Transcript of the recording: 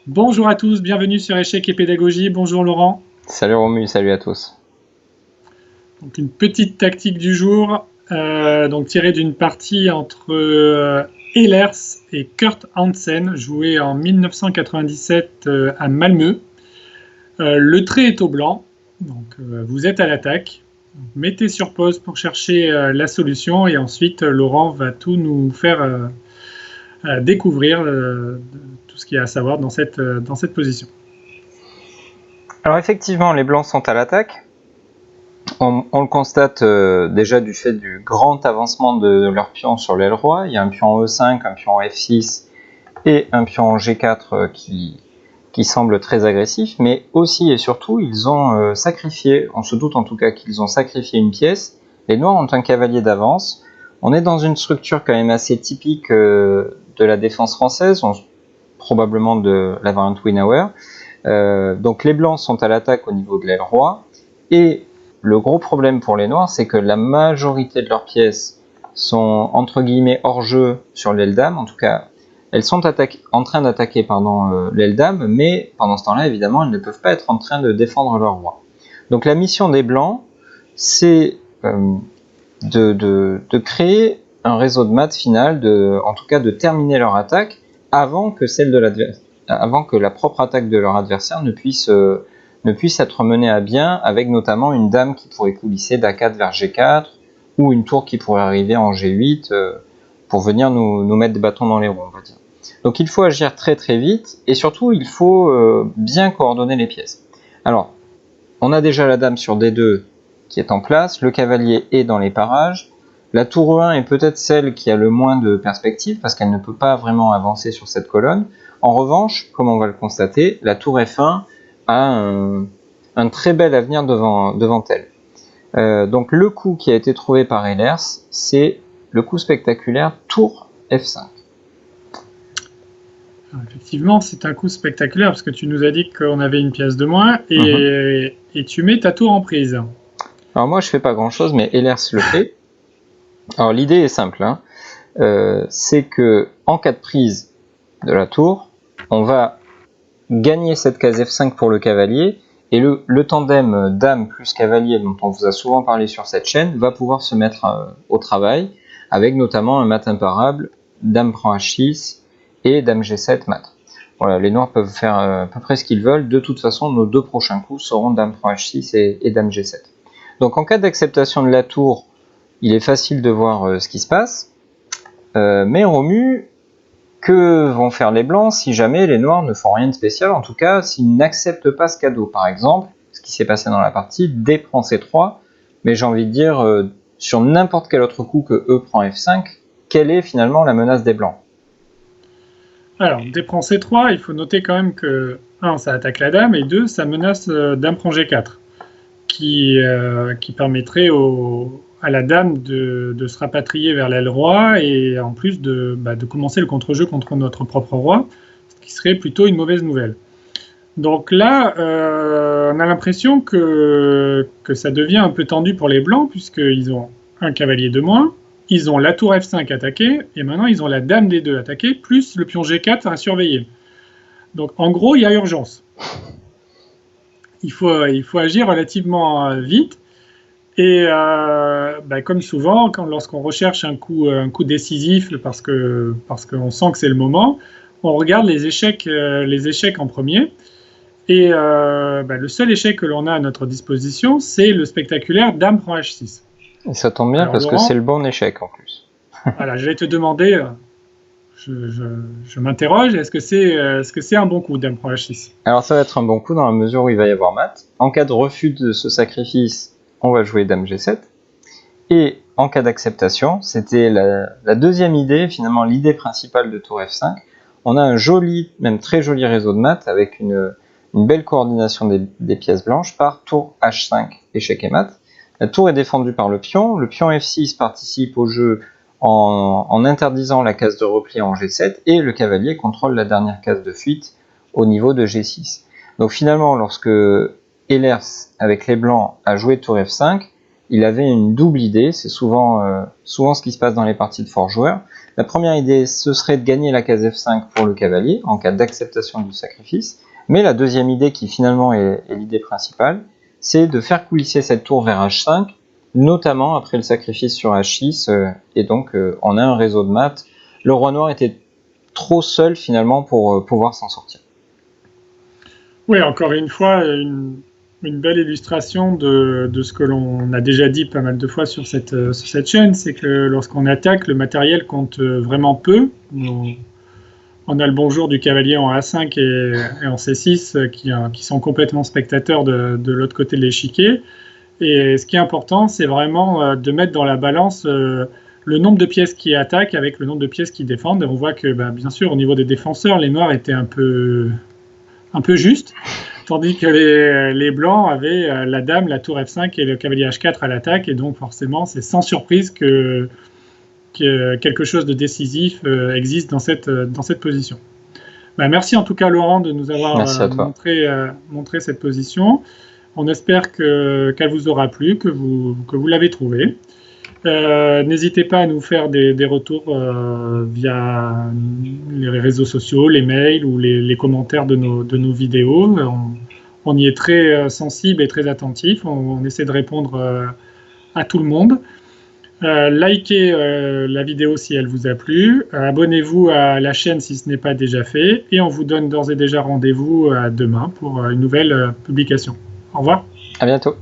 Bonjour à tous, bienvenue sur Échecs et Pédagogie. Bonjour Laurent. Salut Romu, salut à tous. Donc une petite tactique du jour, donc tirée d'une partie entre Ehlers et Kurt Hansen, jouée en 1997 à Malmö. Le trait est au blanc, donc vous êtes à l'attaque. Mettez sur pause pour chercher la solution et ensuite Laurent va tout nous faire découvrir tout ce qu'il y a à savoir dans cette position. Alors effectivement, les blancs sont à l'attaque. On le constate déjà du fait du grand avancement de leur pion sur l'aile roi. Il y a un pion E5, un pion F6 et un pion G4 qui semble très agressif, mais aussi et surtout, ils ont sacrifié, on se doute en tout cas qu'ils ont sacrifié une pièce. Les noirs ont un cavalier d'avance. On est dans une structure quand même assez typique de la défense française, probablement de la variante Winauer. Donc les blancs sont à l'attaque au niveau de l'aile roi, et le gros problème pour les noirs, c'est que la majorité de leurs pièces sont entre guillemets hors jeu sur l'aile dame. En tout cas, elles sont en train d'attaquer l'aile dame, mais pendant ce temps-là, évidemment, elles ne peuvent pas être en train de défendre leur roi. Donc la mission des blancs, c'est de créer un réseau de mat final, en tout cas de terminer leur attaque avant que la propre attaque de leur adversaire ne puisse être menée à bien, avec notamment une dame qui pourrait coulisser d'A4 vers G4, ou une tour qui pourrait arriver en G8 pour venir nous mettre des bâtons dans les roues, on va dire. Donc il faut agir très très vite, et surtout il faut bien coordonner les pièces. Alors, on a déjà la dame sur D2 qui est en place, le cavalier est dans les parages, la tour E1 est peut-être celle qui a le moins de perspective, parce qu'elle ne peut pas vraiment avancer sur cette colonne. En revanche, comme on va le constater, la tour F1 a un très bel avenir devant elle. Donc le coup qui a été trouvé par Ehlers, c'est le coup spectaculaire tour F5. Alors, effectivement, c'est un coup spectaculaire parce que tu nous as dit qu'on avait une pièce de moins et tu mets ta tour en prise. Alors moi je fais pas grand chose, mais Ehlers le fait. Alors l'idée est simple, hein. C'est que en cas de prise de la tour, on va gagner cette case F5 pour le cavalier, et le tandem dame plus cavalier dont on vous a souvent parlé sur cette chaîne va pouvoir se mettre au travail, avec notamment un mat imparable, dame prend H6 et dame G7 mat. Voilà, les noirs peuvent faire à peu près ce qu'ils veulent. De toute façon, nos deux prochains coups seront dame prend H6 et dame G7. Donc en cas d'acceptation de la tour, il est facile de voir ce qui se passe, mais Romu, que vont faire les blancs si jamais les noirs ne font rien de spécial, en tout cas s'ils n'acceptent pas ce cadeau? Par exemple, ce qui s'est passé dans la partie, D prend C3, mais j'ai envie de dire, sur n'importe quel autre coup que E prend F5, quelle est finalement la menace des blancs? Alors, D prend C3, il faut noter quand même que 1, ça attaque la dame, et 2, ça menace dame prend G4, qui permettrait à la dame de se rapatrier vers l'aile roi et en plus de commencer le contre-jeu contre notre propre roi, ce qui serait plutôt une mauvaise nouvelle. Donc là, on a l'impression que ça devient un peu tendu pour les blancs, puisqu'ils ont un cavalier de moins, ils ont la tour F5 attaquée, et maintenant ils ont la dame D2 attaquée, plus le pion G4 à surveiller. Donc en gros, il y a urgence. Il faut agir relativement vite, et comme souvent, lorsqu'on recherche un coup décisif, parce qu'on sent que c'est le moment, on regarde les échecs en premier. Et le seul échec que l'on a à notre disposition, c'est le spectaculaire dame prend H6. Et ça tombe bien. Alors, parce Laurent, que c'est le bon échec en plus. Voilà, je vais te demander, je m'interroge, est-ce que c'est un bon coup dame prend H6? Alors ça va être un bon coup dans la mesure où il va y avoir mat. En cas de refus de ce sacrifice, on va jouer dame G7. Et en cas d'acceptation, c'était la deuxième idée, finalement l'idée principale de tour F5. On a un joli, même très joli réseau de mat avec une belle coordination des pièces blanches par tour H5, échec et mat. La tour est défendue par le pion F6 participe au jeu en interdisant la case de repli en G7, et le cavalier contrôle la dernière case de fuite au niveau de G6. Donc finalement, lorsque Ehlers, avec les blancs, a joué tour F5, il avait une double idée, c'est souvent ce qui se passe dans les parties de fort joueurs. La première idée, ce serait de gagner la case F5 pour le cavalier, en cas d'acceptation du sacrifice. Mais la deuxième idée, qui finalement est l'idée principale, c'est de faire coulisser cette tour vers H5, notamment après le sacrifice sur H6, et donc on a un réseau de maths. Le roi noir était trop seul finalement pour pouvoir s'en sortir. Oui, encore une fois, une belle illustration de ce que l'on a déjà dit pas mal de fois sur cette chaîne, c'est que lorsqu'on attaque, le matériel compte vraiment peu. On a le bonjour du cavalier en A5 et en C6 qui sont complètement spectateurs de l'autre côté de l'échiquier. Et ce qui est important, c'est vraiment de mettre dans la balance le nombre de pièces qui attaquent avec le nombre de pièces qui défendent. Et on voit que, bien sûr, au niveau des défenseurs, les noirs étaient un peu justes, tandis que les blancs avaient la dame, la tour F5 et le cavalier H4 à l'attaque. Et donc, forcément, c'est sans surprise que quelque chose de décisif existe dans cette position. Merci en tout cas, Laurent, de nous avoir montré cette position. On espère qu'elle vous aura plu, que vous l'avez trouvée. N'hésitez pas à nous faire des retours via les réseaux sociaux, les mails ou les commentaires de nos vidéos. On y est très sensible et très attentif. On essaie de répondre à tout le monde. Likez la vidéo si elle vous a plu. Abonnez-vous à la chaîne si ce n'est pas déjà fait. Et on vous donne d'ores et déjà rendez-vous demain pour une nouvelle publication. Au revoir. À bientôt.